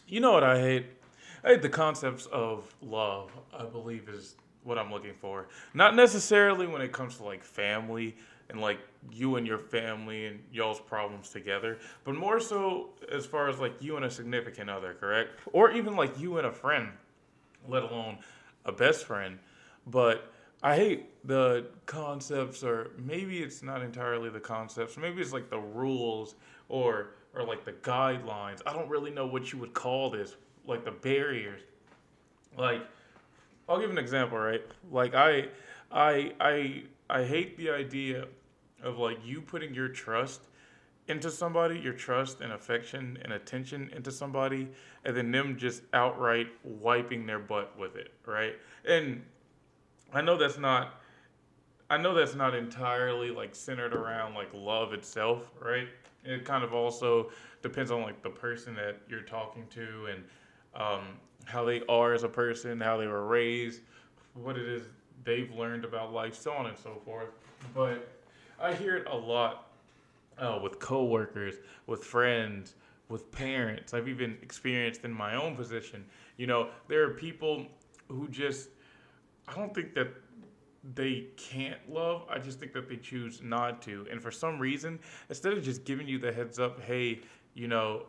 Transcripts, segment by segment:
You know what I hate? I hate the concepts of love, I believe is what I'm looking for. Not necessarily when it comes to like family and like you and your family and y'all's problems together, but more so as far as like you and a significant other, correct? Or even like you and a friend, let alone a best friend. But I hate the concepts, or maybe it's not entirely the concepts. Maybe it's like the rules or like the guidelines. I don't really know what you would call this, like the barriers. Like I'll give an example, right? Like I hate the idea of like you putting your trust into somebody, your trust and affection and attention into somebody, and then them just outright wiping their butt with it, right? And I know that's not I know that's not entirely like centered around like love itself, right? It kind of also depends on like the person that you're talking to and um, how they are as a person, how they were raised, what it is they've learned about life, so on and so forth. But I hear it a lot with coworkers, with friends, with parents. I've even experienced in my own position. You know, there are people who just I don't think that they can't love. I just think that they choose not to. And for some reason, instead of just giving you the heads up, hey, you know,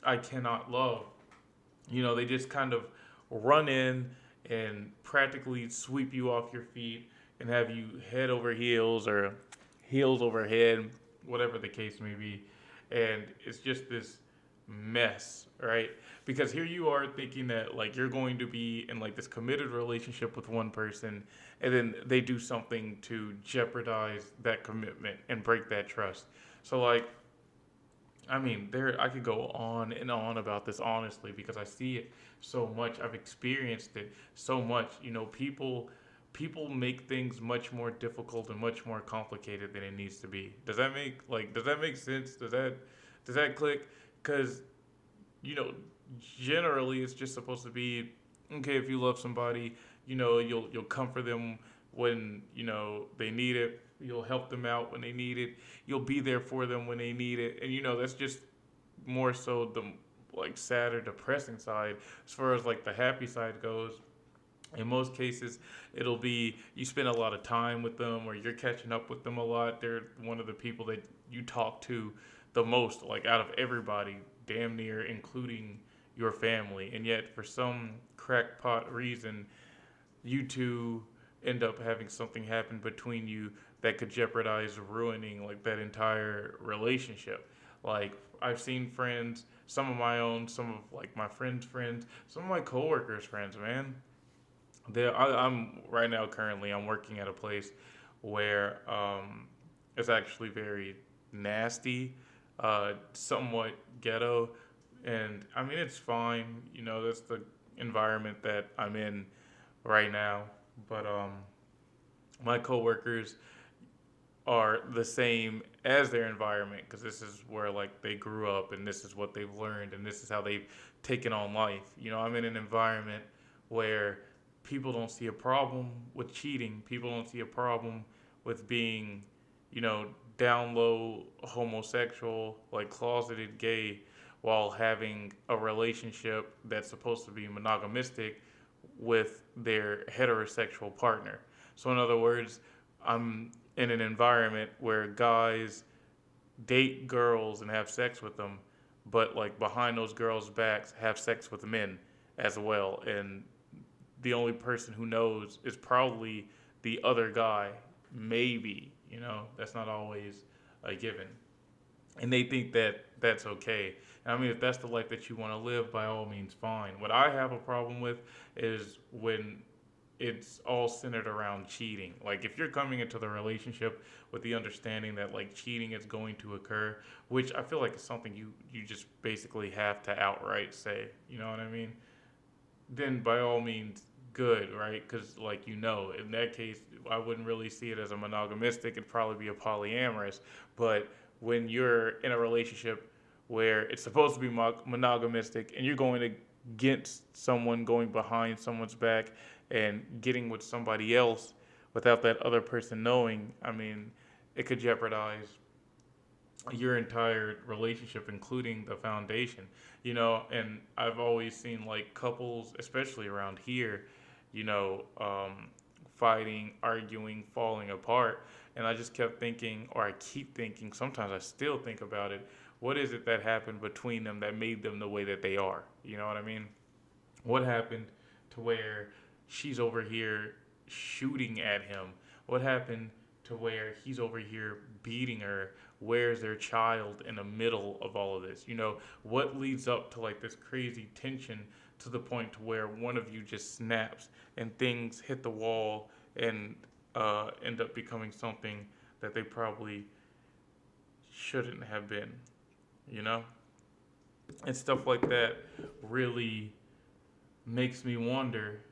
I cannot love, they just kind of run in and practically sweep you off your feet and have you head over heels or heels over head, whatever the case may be. And it's just this mess, right? Because here you are thinking that like you're going to be in like this committed relationship with one person and then they do something to jeopardize that commitment and break that trust. So like I mean, there I could go on and on about this honestly because I see it so much. I've experienced it so much. People make things much more difficult and much more complicated than it needs to be. Does that make sense? Does that click? Cuz you know, generally it's just supposed to be okay if you love somebody, you'll comfort them when, they need it. You'll help them out when they need it. You'll be there for them when they need it. And that's just more so the like sad or depressing side. As far as like the happy side goes, in most cases it'll be you spend a lot of time with them or you're catching up with them a lot. They're one of the people that you talk to the most, like out of everybody, damn near including your family. And yet for some crackpot reason you two end up having something happen between you that could jeopardize ruining like that entire relationship. Like I've seen friends, some of my own, some of like my friends' friends, some of my coworkers' friends, man. I'm right now currently I'm working at a place where it's actually very nasty, somewhat ghetto, and I mean it's fine. That's the environment that I'm in right now. But my coworkers are the same as their environment because this is where like they grew up and this is what they've learned and this is how they've taken on life. I'm in an environment where people don't see a problem with cheating. People don't see a problem with being, you know, down low homosexual, like closeted gay, while having a relationship that's supposed to be monogamistic with their heterosexual partner. So, in other words, I'm in an environment where guys date girls and have sex with them, but like behind those girls' backs have sex with men as well. And the only person who knows is probably the other guy. Maybe, that's not always a given. And they think that that's okay. And I mean, if that's the life that you want to live, by all means, fine. What I have a problem with is when it's all centered around cheating. Like if you're coming into the relationship with the understanding that like cheating is going to occur, which I feel like is something you just basically have to outright say. You know what I mean? Then by all means, good, right? Because like in that case, I wouldn't really see it as a monogamistic. It'd probably be a polyamorous. But when you're in a relationship where it's supposed to be monogamistic, and you're going against someone, going behind someone's back, and getting with somebody else without that other person knowing, I mean, it could jeopardize your entire relationship, including the foundation. And I've always seen like couples, especially around here, fighting, arguing, falling apart. And I just kept thinking, or I keep thinking, sometimes I still think about it. What is it that happened between them that made them the way that they are? You know what I mean? What happened to where she's over here shooting at him? What happened to where he's over here beating her? Where's their child in the middle of all of this? What leads up to like this crazy tension to the point to where one of you just snaps and things hit the wall and end up becoming something that they probably shouldn't have been, you know? And stuff like that really makes me wonder,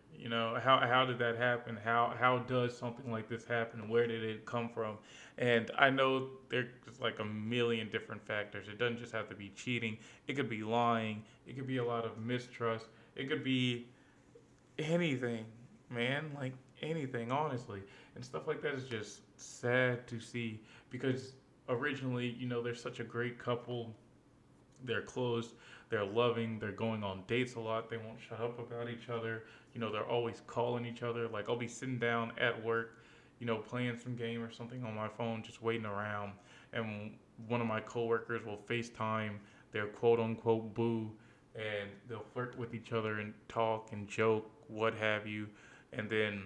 how did that happen? How does something like this happen? Where did it come from? And I know there's like a million different factors. It doesn't just have to be cheating. It could be lying. It could be a lot of mistrust. It could be anything, man. Like anything, honestly. And stuff like that is just sad to see because originally, they're such a great couple. They're close, they're loving, they're going on dates a lot, they won't shut up about each other. They're always calling each other. Like I'll be sitting down at work, playing some game or something on my phone, just waiting around, and one of my coworkers will FaceTime their quote unquote boo, and they'll flirt with each other and talk and joke, what have you, and then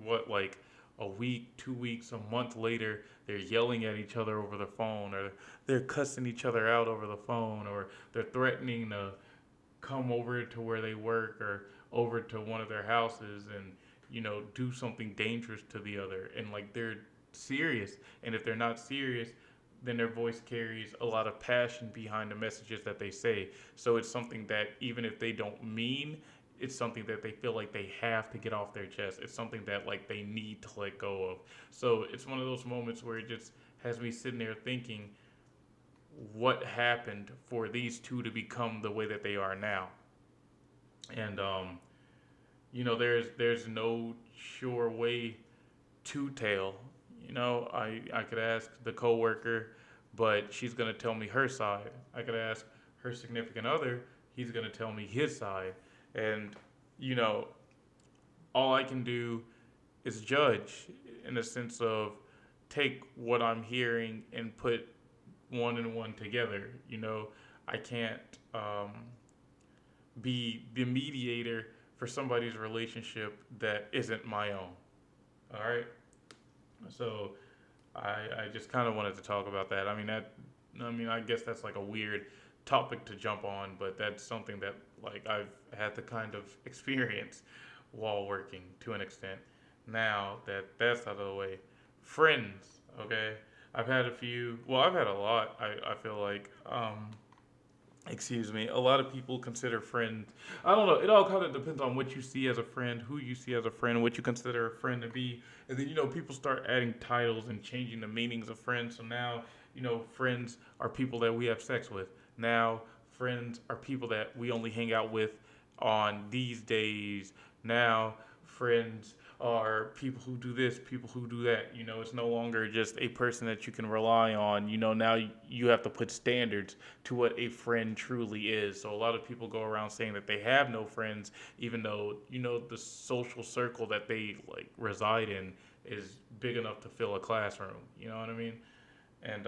what like a week, 2 weeks, a month later, they're yelling at each other over the phone, or they're cussing each other out over the phone, or they're threatening to come over to where they work or over to one of their houses and do something dangerous to the other, and like they're serious. And if they're not serious, then their voice carries a lot of passion behind the messages that they say. So it's something that even if they don't mean, it's something that they feel like they have to get off their chest. It's something that like they need to let go of. So it's one of those moments where it just has me sitting there thinking, what happened for these two to become the way that they are now? And there's no sure way to tell. I could ask the coworker, but she's gonna tell me her side. I could ask her significant other, he's gonna tell me his side. And you know, all I can do is judge in the sense of take what I'm hearing and put one and one together. I can't be the mediator for somebody's relationship that isn't my own. All right. So I just kind of wanted to talk about that. I guess that's like a weird topic to jump on, but that's something that like I've had to kind of experience while working to an extent. Now that that's out of the way, friends. Okay, I've had a few. Well, I've had a lot. I feel like excuse me, a lot of people consider friends. I don't know. It all kind of depends on what you see as a friend, who you see as a friend, what you consider a friend to be. And then, people start adding titles and changing the meanings of friends. So now, friends are people that we have sex with. Now, friends are people that we only hang out with on these days. Now, friends are people who do this, people who do that. It's no longer just a person that you can rely on. Now you have to put standards to what a friend truly is. So a lot of people go around saying that they have no friends, even though, the social circle that they like reside in is big enough to fill a classroom. You know what I mean? And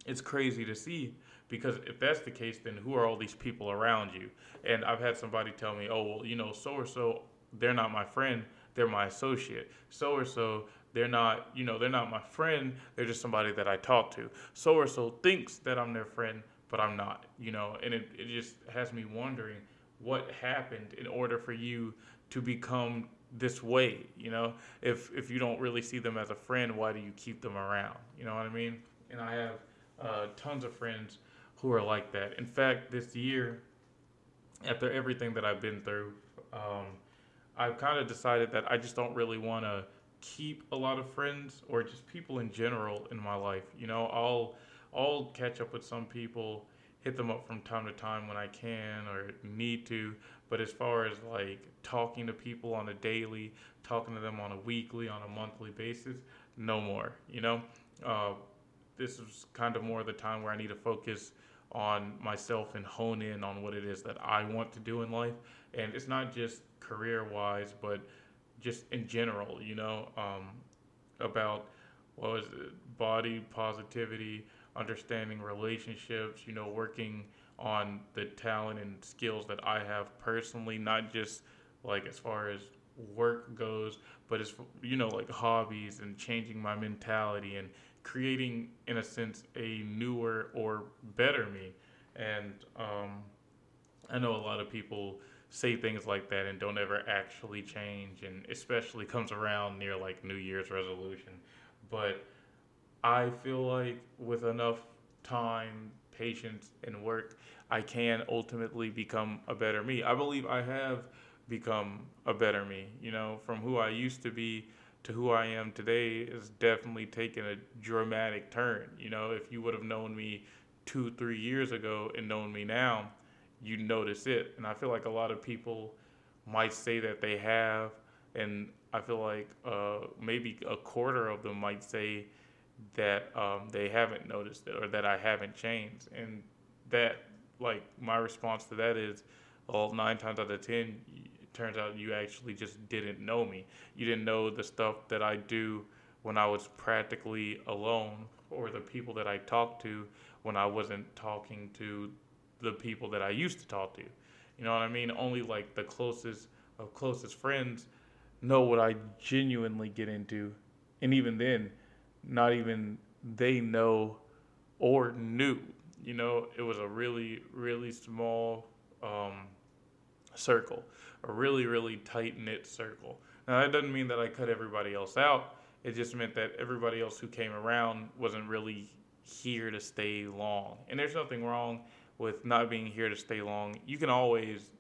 it's crazy to see because if that's the case, then who are all these people around you? And I've had somebody tell me, oh, well, so or so, they're not my friend, they're my associate. So or so, they're not my friend, they're just somebody that I talk to. So or so thinks that I'm their friend, but I'm not, and it just has me wondering what happened in order for you to become this way, if you don't really see them as a friend, why do you keep them around? You know what I mean? And I have tons of friends who are like that. In fact, this year, after everything that I've been through, um, I've kind of decided that I just don't really want to keep a lot of friends or just people in general in my life. I'll catch up with some people, hit them up from time to time when I can or need to. But as far as like talking to people on a daily, talking to them on a weekly, on a monthly basis, no more. Uh, this is kind of more the time where I need to focus on myself and hone in on what it is that I want to do in life. And it's not just career wise, but just in general, about what was it, body positivity, understanding relationships, working on the talent and skills that I have personally, not just like as far as work goes, but as like hobbies and changing my mentality and creating, in a sense, a newer or better me. And I know a lot of people say things like that and don't ever actually change, and especially comes around near like New Year's resolution. But I feel like with enough time, patience, and work, I can ultimately become a better me. I believe I have become a better me. From who I used to be to who I am today is definitely taken a dramatic turn. If you would have known me 2, 3 years ago and known me now, you'd notice it. And I feel like a lot of people might say that they have, and I feel like maybe a quarter of them might say that they haven't noticed it or that I haven't changed. And that, like, my response to that is, well, 9 times out of 10, it turns out you actually just didn't know me. You didn't know the stuff that I do when I was practically alone, or the people that I talked to when I wasn't talking to the people that I used to talk to. You know what I mean? Only like the closest of closest friends know what I genuinely get into. And even then, not even they know or knew. It was a really, really small um, circle, a really, really tight knit circle. Now, that doesn't mean that I cut everybody else out. It just meant that everybody else who came around wasn't really here to stay long. And there's nothing wrong with not being here to stay long. You can always,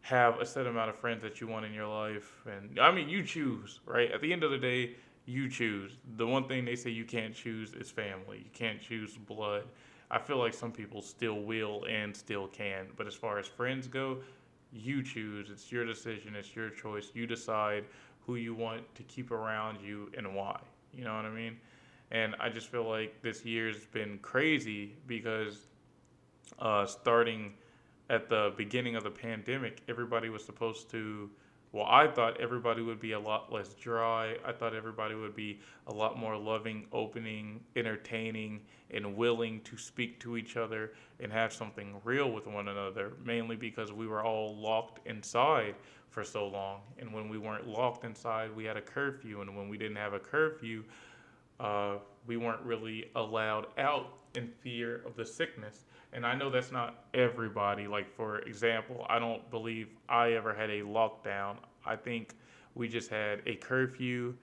have a set amount of friends that you want in your life. And I mean, you choose, right? At the end of the day, you choose. The one thing they say you can't choose is family. You can't choose blood. I feel like some people still will and still can. But as far as friends go, you choose. It's your decision. It's your choice. You decide who you want to keep around you and why. You know what I mean? And I just feel like this year's been crazy because starting at the beginning of the pandemic, everybody was supposed to. Well, I thought everybody would be a lot less dry. I thought everybody would be a lot more loving, opening, entertaining, and willing to speak to each other and have something real with one another, mainly because we were all locked inside for so long. And when we weren't locked inside, we had a curfew. And when we didn't have a curfew, we weren't really allowed out in fear of the sickness. And I know that's not everybody. Like, for example, I don't believe I ever had a lockdown. I think we just had a curfew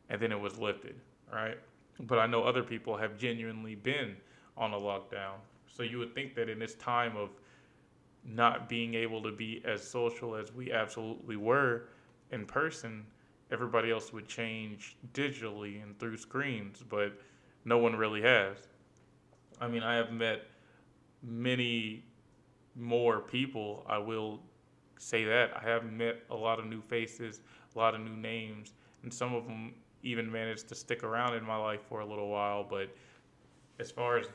and then it was lifted, right? But I know other people have genuinely been on a lockdown. So you would think that in this time of not being able to be as social as we absolutely were in person, everybody else would change digitally and through screens, but no one really has. I mean, I have met many more people. I will say that. I have met a lot of new faces, a lot of new names, and some of them even managed to stick around in my life for a little while. But as far as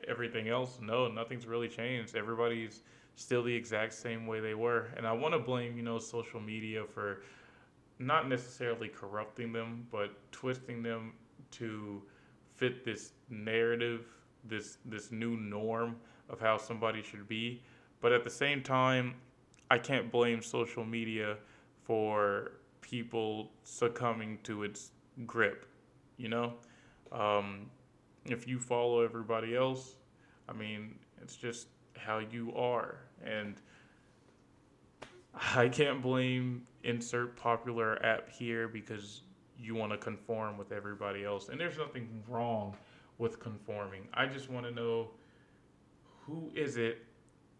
everything else, no, nothing's really changed. Everybody's still the exact same way they were. And I want to blame, social media for not necessarily corrupting them, but twisting them to fit this narrative, this new norm of how somebody should be. But at the same time, I can't blame social media for people succumbing to its grip. You know, um, if you follow everybody else, I mean, it's just how you are, and I can't blame insert popular app here because you want to conform with everybody else. And there's nothing wrong with conforming. I just want to know, who is it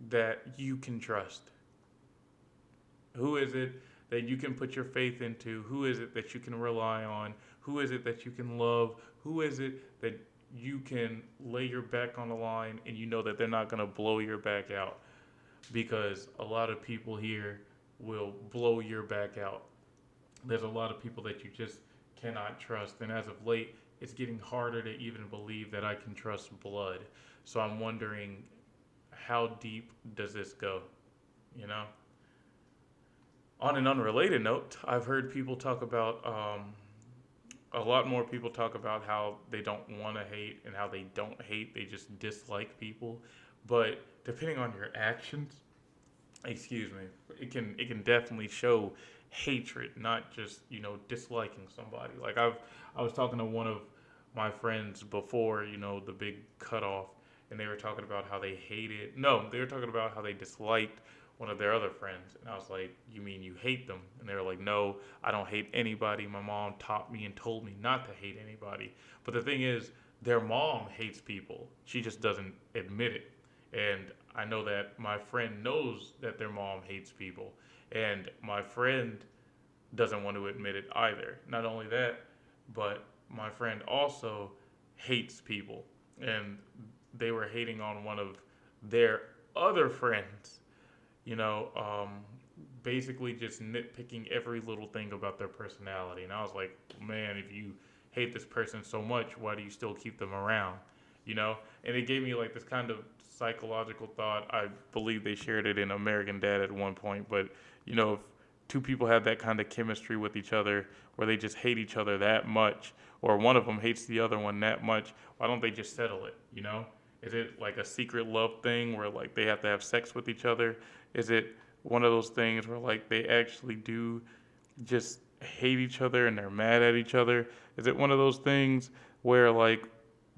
that you can trust? Who is it that you can put your faith into? Who is it that you can rely on? Who is it that you can love? Who is it that you can lay your back on the line and you know that they're not going to blow your back out? Because a lot of people here will blow your back out. There's a lot of people that you just cannot trust. And as of late, it's getting harder to even believe that I can trust blood. So I'm wondering, how deep does this go? You know? On an unrelated note, I've heard people talk about, a lot more people talk about how they don't want to hate and how they don't hate, they just dislike people. But depending on your actions, excuse me, it can definitely show hatred, not just disliking somebody. Like I was talking to one of my friends before the big cutoff, and they were talking about how they hated. No, they were talking about how they disliked one of their other friends, and I was like, "You mean you hate them?" And they were like, "No, I don't hate anybody. My mom taught me and told me not to hate anybody." But the thing is, their mom hates people. She just doesn't admit it. And I know that my friend knows that their mom hates people, and my friend doesn't want to admit it either. Not only that, but my friend also hates people, and they were hating on one of their other friends, you know, basically just nitpicking every little thing about their personality. And I was like, man, if you hate this person so much, why do you still keep them around? And it gave me like this kind of psychological thought. I believe they shared it in American Dad at one point, but if two people have that kind of chemistry with each other where they just hate each other that much, or one of them hates the other one that much, why don't they just settle it? Is it like a secret love thing where like they have to have sex with each other? Is it one of those things where like they actually do just hate each other and they're mad at each other? Is it one of those things where like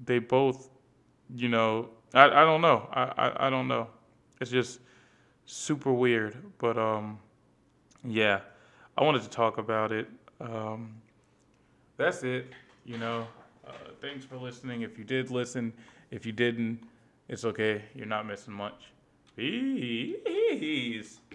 they both, I don't know. I don't know. It's just super weird. But yeah, I wanted to talk about it. Um, that's it. You know, thanks for listening. If you did listen, if you didn't, it's okay. You're not missing much. Peace.